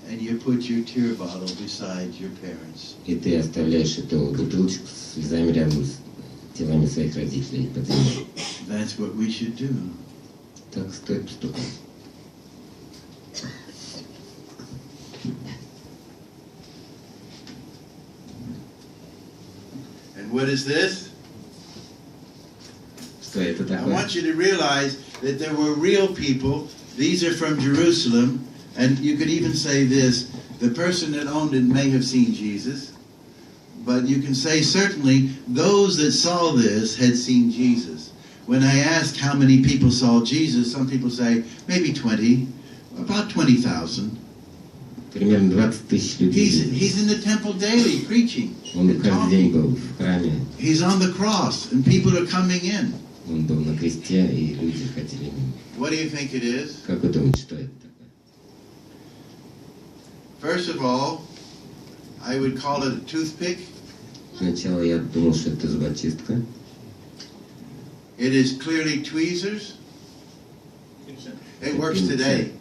And you put your tear bottle beside your parents. И ты оставляешь эту бутылочку с слезами рядом с телами своих родителей под землей. That's what we should do. Так стоит поступать. And what is this? Что это I такое? want you to realize that there were real people. These are from Jerusalem. And you could even say this, the person that owned it may have seen Jesus. But you can say certainly those that saw this had seen Jesus. When I asked how many people saw Jesus, some people say maybe 20, about 20,000. Примерно 20 тысяч людей. He's in the temple daily preaching Он and каждый день talking. был в храме. He's on the cross and people are coming in. Он был на кресте, и люди хотели мимо. What do you think it is? Как вы думаете, что это такое? First of all, I would call it a toothpick. Сначала я думал, что это зубочистка. It is clearly tweezers. It works today.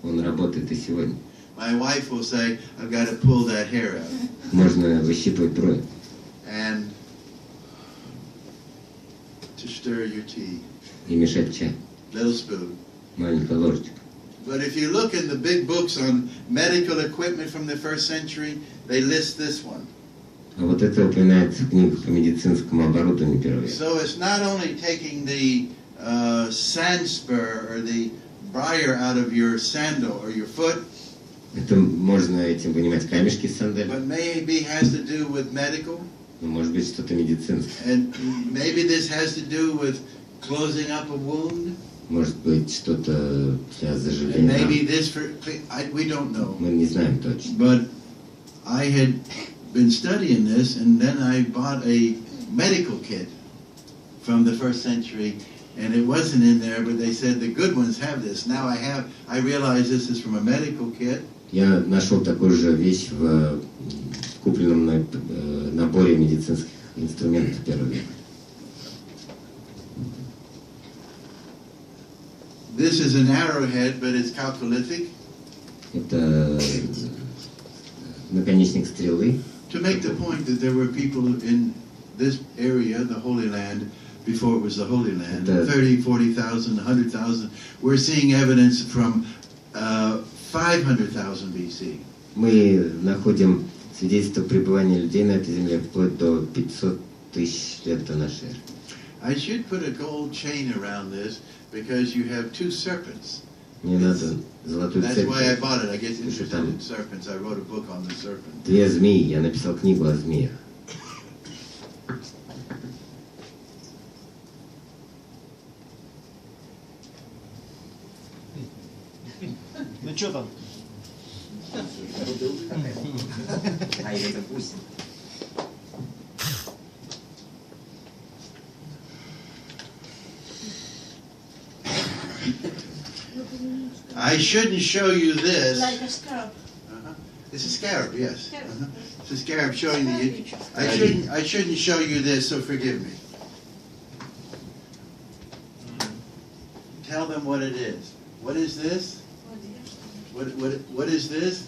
Он работает и сегодня. My wife will say, I've got to pull that hair out. Можно выщипывать бровь. And to stir your tea. И мешать чай. Little spoon. Маленькая ложечка. But if you look in the big books on medical equipment from the first century, they list this one. А вот это упоминается в книгах по медицинскому оборудованию первого века. So it's not only taking the sand spur or the briar out of your sandal or your foot, Это можно этим вынимать камешки с сандаль, but maybe has to do with medical. но может быть что-то медицинское. And maybe this has to do with closing up a wound. Может быть что-то для And заживления maybe ран. this for, we don't know. Мы не знаем точно. But I had been studying this, and then I bought a medical kit from the first century, and it wasn't in there, but they said the good ones have this. Now I realize this is from a medical kit. Я нашел такую же вещь в купленном наборе медицинских инструментов первого века. This is an arrowhead, but it's chalcolithic. Это наконечник стрелы. To make the point that there were people in this area, the Holy Land, before it was the Holy Land, 30, 40,000, 100,000. We're seeing evidence from 500,000 BC. Мы находим свидетельство пребывания людей на этой земле вплоть до 500 тысяч лет до нашей эры. I should put a gold chain around this because you have two serpents. Мне надо золотую That's цепь. why I bought it. I get Слушай, interested там in serpents. I wrote a book on the serpent. две змеи. Я написал книгу о змеях. Ну что там? А это пусть. I shouldn't show you this. Like a scarab. It's a scarab, yes. Scarab. It's a scarab showing you. Scarab. I shouldn't show you this, so forgive me. Tell them what it is. What is this? What is this?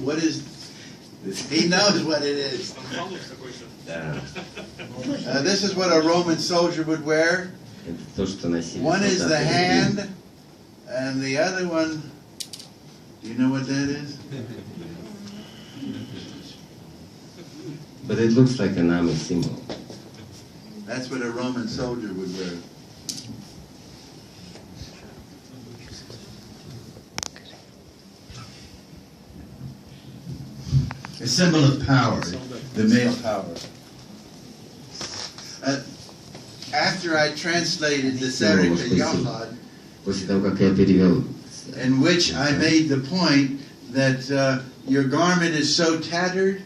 What is? He knows what it is. This is what a Roman soldier would wear. Это то, что носили One is the солдаты. hand, and the other one. Do you know what that is? But it looks like an army symbol. That's what a Roman soldier would wear. A symbol of power, the male power. After I translated the Sefer Yochad, После того, как я перевел, in which I made the point that your garment is so tattered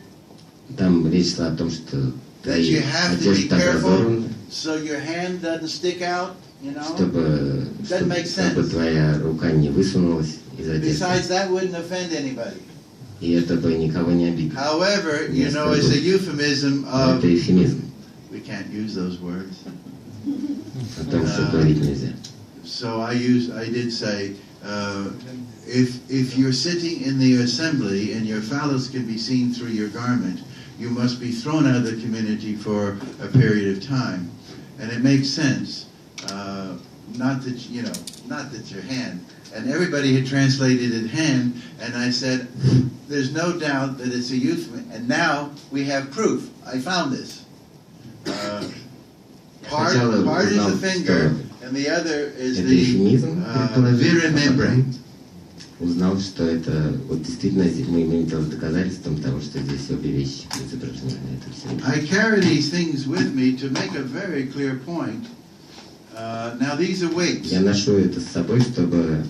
там речь шла о том, что that you твои have to be одежды так careful разорваны, so your hand doesn't stick out, you know. чтобы make sense. твоя рука не высунулась из одежды. Besides, that wouldn't offend anybody. И это бы никого не обидело. However, you know, it's a euphemism Это of, эвфемизм we can't use those words. о том, что говорить нельзя. So I did say If you're sitting in the assembly and your phallus can be seen through your garment, you must be thrown out of the community for a period of time. And it makes sense, not that your hand. And everybody had translated it hand, and I said, there's no doubt that it's a euphemism. And now we have proof. I found this. Part is the finger, and the other is the viremembrane. Узнал, что это вот действительно мы имеем дело с доказательством того, что здесь обе вещи изображены на этом символе. I carry these things with me to make a very clear point. Now these are weights. Я ношу это с собой, чтобы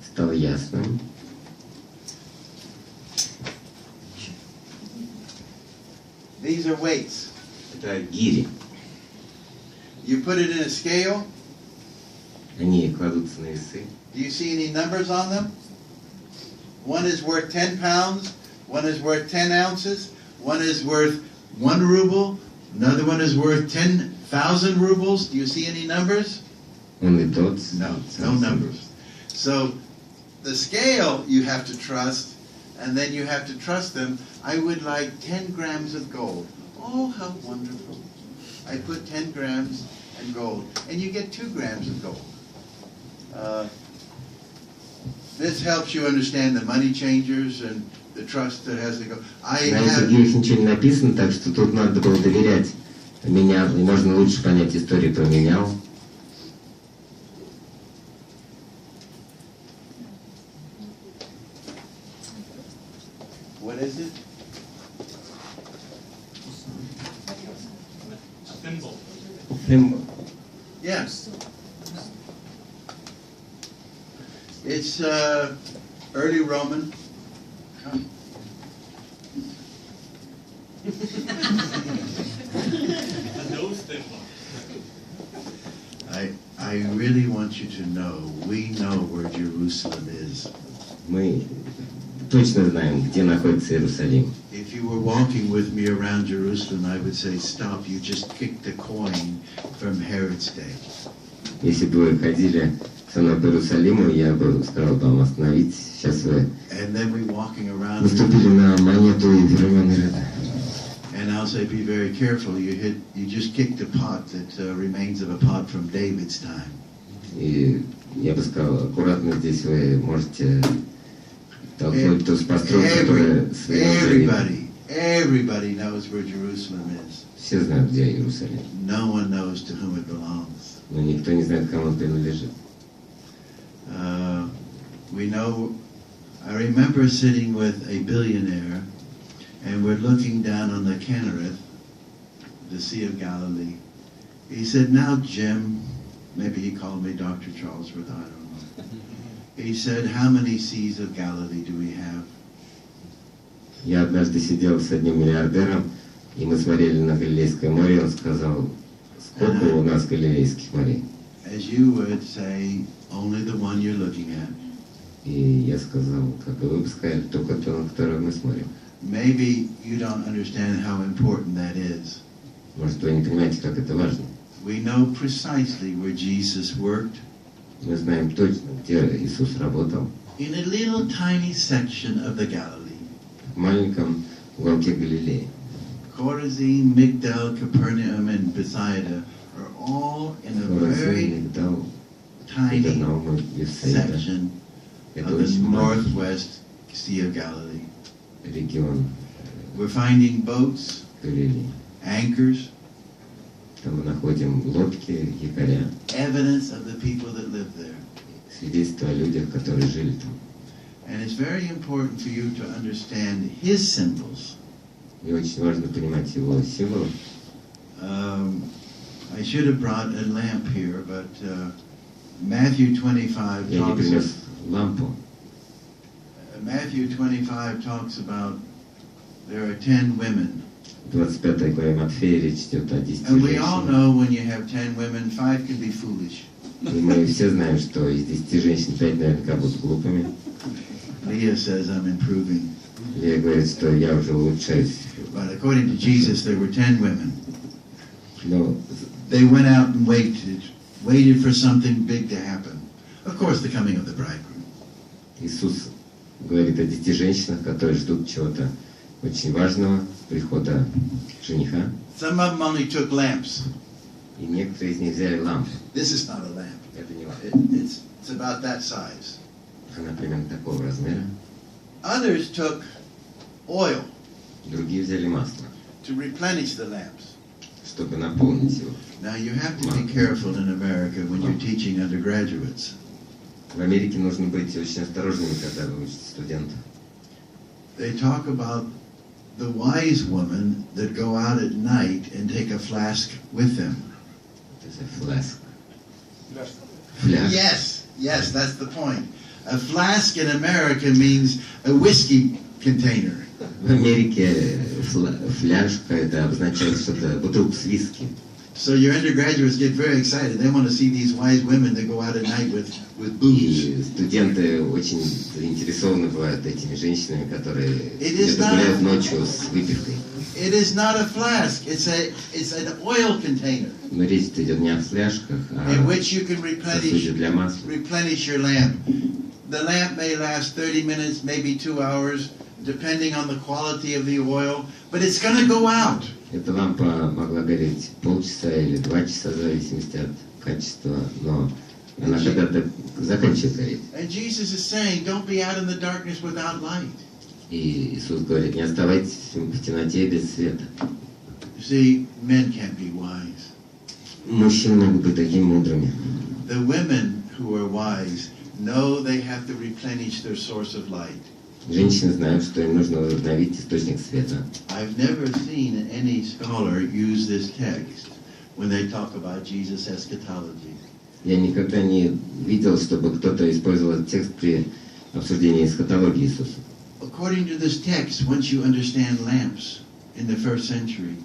стало ясным. These are weights. Это гири. You put it in a scale. Они кладутся на весы. Do you see any numbers on them? One is worth 10 pounds, one is worth 10 ounces, one is worth 1 ruble, another one is worth 10,000 rubles. Do you see any numbers? Only dots. No numbers. So the scale you have to trust, and then you have to trust them. I would like 10 grams of gold. Oh, how wonderful. I put 10 grams in gold, and you get 2 grams of gold. This helps you understand the money changers and the trust that has to go. На этих гирях ничего не написано, так что тут надо было доверять. Менял, и можно лучше понять историю про менял. What is it? Symbol. Yes. It's early Roman. I really want you to know, we know where Jerusalem is. Мы точно знаем, где находится Иерусалим. If you were walking with me around Jerusalem, I would say, stop, you just kicked the coin from Herod's day. Если бы вы ходили со мной по Иерусалиму, я бы сказал вам остановить. Сейчас вы наступили на монету и времен Ирода. And I'll say, be very careful. You just kicked a pot that remains of a pot from David's time. И я бы сказал, аккуратно здесь вы можете толкнуть ту постройку, которая Everybody knows where Jerusalem is. Все знают, где Иерусалим. No one knows to whom it belongs. Но никто не знает, кому он принадлежит. We know. I remember sitting with a billionaire, and we're looking down on the Kinnereth, the Sea of Galilee. He said, "Now, Jim," maybe he called me Dr. Charlesworth, I don't know. He said, "How many seas of Galilee do we have?" Я однажды сидел с одним миллиардером, и мы смотрели на Галилейское море, и он сказал, сколько у нас галилейских морей? As you would say, only the one you're looking at. И я сказал, как и вы бы сказали, только то, на которое мы смотрим. Maybe you don't understand how important that is. Может, вы не понимаете, как это важно. We know precisely where Jesus worked. Мы знаем точно, где Иисус работал. In a little tiny section of the Galilee. В маленьком уголке Галилеи. Chorazin, Migdal, Capernaum, and Bethsaida are all in a very tiny section of the northwest Sea of Galilee. We're finding boats, anchors, там мы находим лодки, якоря. Evidence of the people that live there. Свидетельство о людях, которые жили там. And it's very important for you to understand his symbols. И очень важно понимать его символы. I should have brought a lamp here, but Matthew 25 Я не принес лампу. Matthew 25 talks about there are 10 women. 25 главе Матфея речь идет о 10 And we all женщинах. know when you have 10 women, 5 can be foolish. И мы все знаем, что из 10 женщин 5 наверняка будут глупыми. Leah says I'm improving. Лея говорит, что я уже улучшаюсь. But according to Jesus, there were 10 women. Но They went out and waited for something big to happen. Of course, the coming of the bridegroom. Иисус говорит о 10 женщинах, которые ждут чего-то очень важного, прихода жениха. Some of them only took lamps. И некоторые из них взяли лампы. This is not a lamp. Это не лампа. It's about that size. Она примерно такого размера. Others took oil Другие взяли масло, to replenish the lamps. чтобы наполнить его. Now you have to be careful in America when you're teaching undergraduates. В Америке нужно быть очень осторожными, когда вы учите студентов. They talk about the wise women that go out at night and take a flask with them. Это фляск. Пляж. Фляж. Yes, that's the point. A flask in America means a whiskey container. В Америке фляжка это обозначает что-то, бутылку с виски. So your undergraduates get very excited. They want to see these wise women that go out at night with booze. И студенты очень заинтересованы бывают этими женщинами, которые is где-то гуляют ночью с выпивкой. It is not a flask. It's an oil container Но речь идет не о фляжках, а in which you can сосуде для масла. replenish your lamp. The lamp may last 30 minutes, maybe 2 hours, depending on the quality of the oil, but it's going to go out. Эта лампа могла гореть полчаса или 2 часа, в зависимости от качества, но она когда-то заканчивает гореть. And Jesus is saying, don't be out in the darkness without light. И Иисус говорит, не оставайтесь в темноте без света. You see, men can't be wise. Мужчины могут быть такими мудрыми. The women who are wise know they have to replenish their source of light. Женщины знают, что им нужно возобновить источник света. I've never seen any scholar use this text when they talk about Jesus' eschatology. Я никогда не видел, чтобы кто-то использовал этот текст при обсуждении эсхатологии Иисуса. According to this text, once you understand lamps in the first century,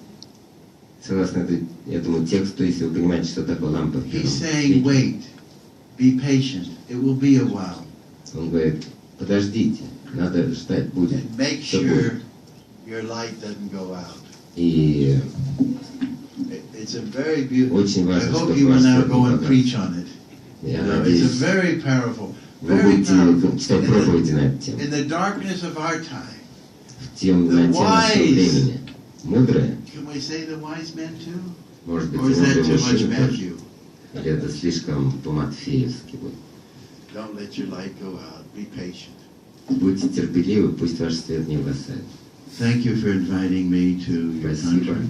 Согласно этому тексту, если вы понимаете, что такое лампа в первом he's saying, веке, wait, be patient, it will be a while. он говорит, подождите, надо ждать, будет. And make Что sure будет. your light doesn't go out. И It's a very beautiful. очень I важно, hope чтобы you will ваш now свет go and не preach погас. on it. Я It's a надеюсь, very powerful, вы very будете powerful. читать проповеди на эту тему. In the darkness of our time, В темноте нашего времени. Мудрые, can we say the wise men too? может быть, Or is that мудрые too much мужчины тоже. Matthew? Или это слишком по-матфеевски будет. Don't let your light go out. Be patient. Будьте терпеливы, пусть ваш свет не угасает. Thank you for inviting me to your Спасибо. country.